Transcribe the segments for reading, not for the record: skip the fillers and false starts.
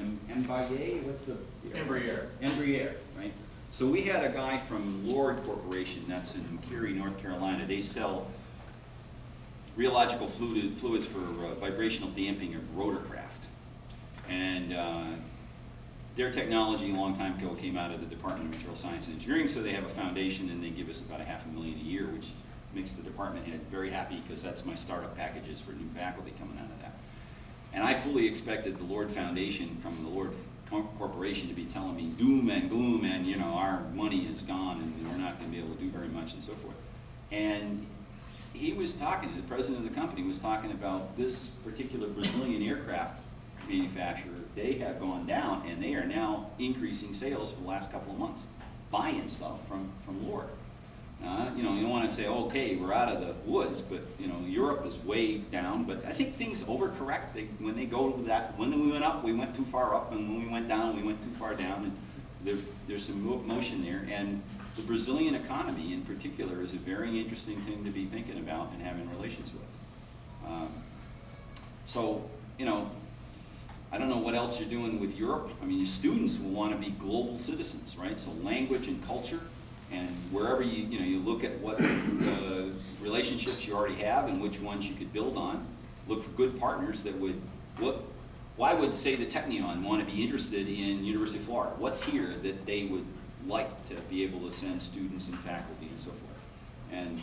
Embraer, what's the Embraer. Embraer, right? So we had a guy from Lord Corporation, that's in Cary, North Carolina. They sell rheological fluids for vibrational damping of rotorcraft. And their technology a long time ago came out of the Department of Material Science and Engineering, so they have a foundation and they give us about $500,000 a year, which makes the department head very happy because that's my startup packages for new faculty coming out of that. And I fully expected the Lord Foundation from the Lord Corporation to be telling me doom and gloom and, you know, our money is gone and we're not going to be able to do very much and so forth. And he was talking, the president of the company was talking about this particular Brazilian aircraft manufacturer. They have gone down and they are now increasing sales for the last couple of months, buying stuff from Lord. You know, you don't want to say, okay, we're out of the woods, but you know, Europe is way down. But I think things overcorrect. When they go to that, when we went up, we went too far up, and when we went down, we went too far down. And there's some motion there. And the Brazilian economy, in particular, is a very interesting thing to be thinking about and having relations with. So, you know, I don't know what else you're doing with Europe. I mean, your students will want to be global citizens, right? So language and culture. And wherever you look at what relationships you already have and which ones you could build on, look for good partners that would, why would, say, the Technion want to be interested in University of Florida? What's here that they would like to be able to send students and faculty and so forth? And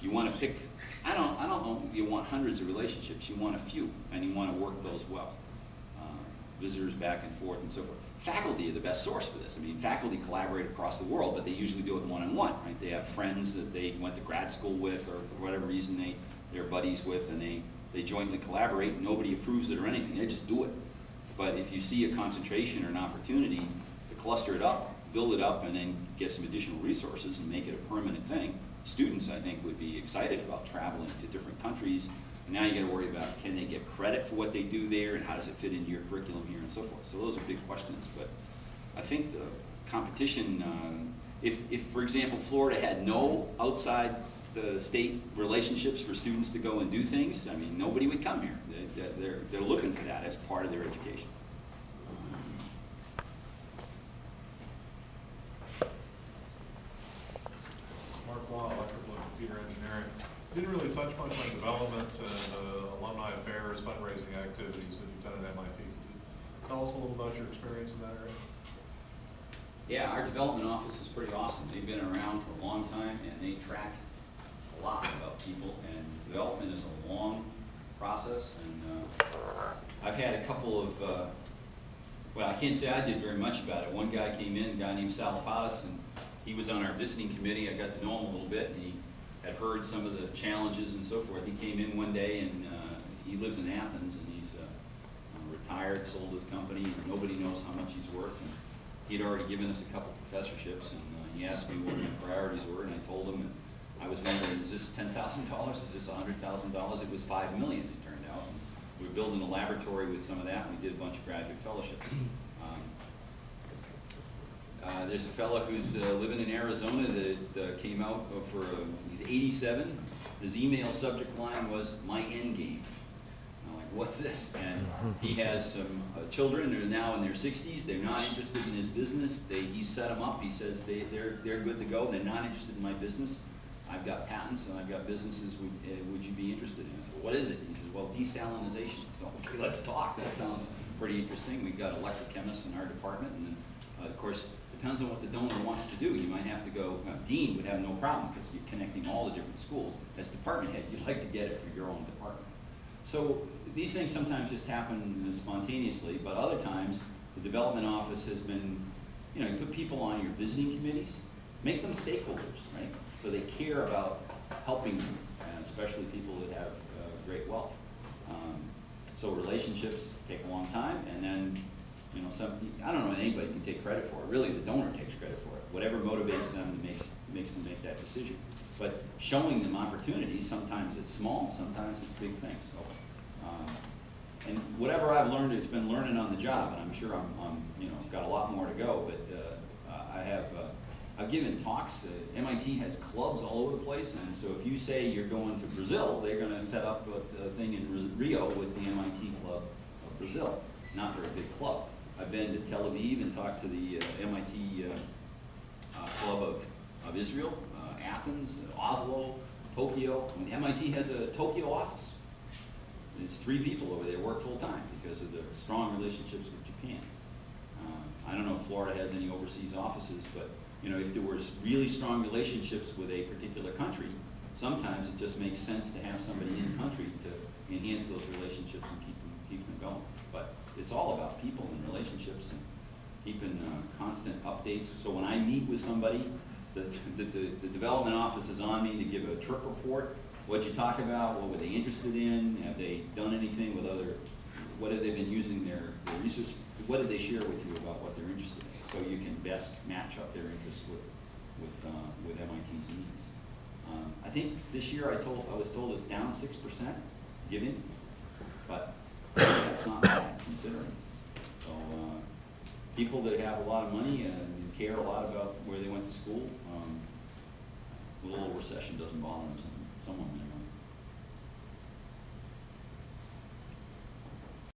you want to pick, I don't know, you want hundreds of relationships, you want a few, and you want to work those well. Visitors back and forth and so forth. Faculty are the best source for this. I mean, faculty collaborate across the world, but they usually do it one-on-one, right? They have friends that they went to grad school with, or for whatever reason they're buddies with, and they jointly collaborate. Nobody approves it or anything. They just do it. But if you see a concentration or an opportunity to cluster it up, build it up, and then get some additional resources and make it a permanent thing, students, I think, would be excited about traveling to different countries. And now you got to worry about, can they get credit for what they do there, and how does it fit into your curriculum here, and so forth. So those are big questions. But I think the competition, if for example, Florida had no outside the state relationships for students to go and do things, I mean, nobody would come here. They're looking for that as part of their education. Didn't really touch much on development and alumni affairs, fundraising activities that you've done at MIT. Could you tell us a little about your experience in that area? Yeah, our development office is pretty awesome. They've been around for a long time, and they track a lot about people. And development is a long process. And I've had a couple of, well, I can't say I did very much about it. One guy came in, a guy named Salapatis, and he was on our visiting committee. I got to know him a little bit, and he had heard some of the challenges and so forth. He came in one day, and he lives in Athens, and he's retired, sold his company, and nobody knows how much he's worth. And he'd already given us a couple professorships, and he asked me what my priorities were, and I told him, and I was wondering, is this $10,000? Is this $100,000? It was $5 million, it turned out. And we were building a laboratory with some of that, and we did a bunch of graduate fellowships. There's a fellow who's living in Arizona that came out for, he's 87. His email subject line was, my end game. I'm like, what's this? And he has some children that are now in their 60s. They're not interested in his business. He set them up. He says they're good to go. They're not interested in my business. I've got patents and I've got businesses. Would you be interested in? I said, what is it? He says, well, desalinization. So, okay, let's talk. That sounds pretty interesting. We've got electrochemists in our department, and then, of course, depends on what the donor wants to do. You might have to go, Dean would have no problem because you're connecting all the different schools. As department head, you'd like to get it for your own department. So these things sometimes just happen spontaneously, but other times the development office has been, you put people on your visiting committees, make them stakeholders, right? So they care about helping you, especially people that have great wealth. So relationships take a long time, and then I don't know if anybody can take credit for it. Really, the donor takes credit for it. Whatever motivates them makes them make that decision. But showing them opportunities, sometimes it's small, sometimes it's big things. So, and whatever I've learned, it's been learning on the job, and I'm sure I'm got a lot more to go. But I've given talks. MIT has clubs all over the place, and so if you say you're going to Brazil, they're going to set up a thing in Rio with the MIT Club of Brazil. not very big club. I've been to Tel Aviv and talked to the MIT Club of Israel, Athens, Oslo, Tokyo. I mean, MIT has a Tokyo office. There's 3 people over there work full-time because of the strong relationships with Japan. I don't know if Florida has any overseas offices, but you know, if there was really strong relationships with a particular country, sometimes it just makes sense to have somebody in country to enhance those relationships and keep them going. But it's all about people and relationships and keeping constant updates. So when I meet with somebody, the development office is on me to give a trip report. What'd you talk about? What were they interested in? Have they done anything with other, what have they been using their research? What did they share with you about what they're interested in? So you can best match up their interests with MIT's needs. I think this year I was told it's down 6% giving, but that's not bad considering. So people that have a lot of money and care a lot about where they went to school, a little recession doesn't bother them. Someone may want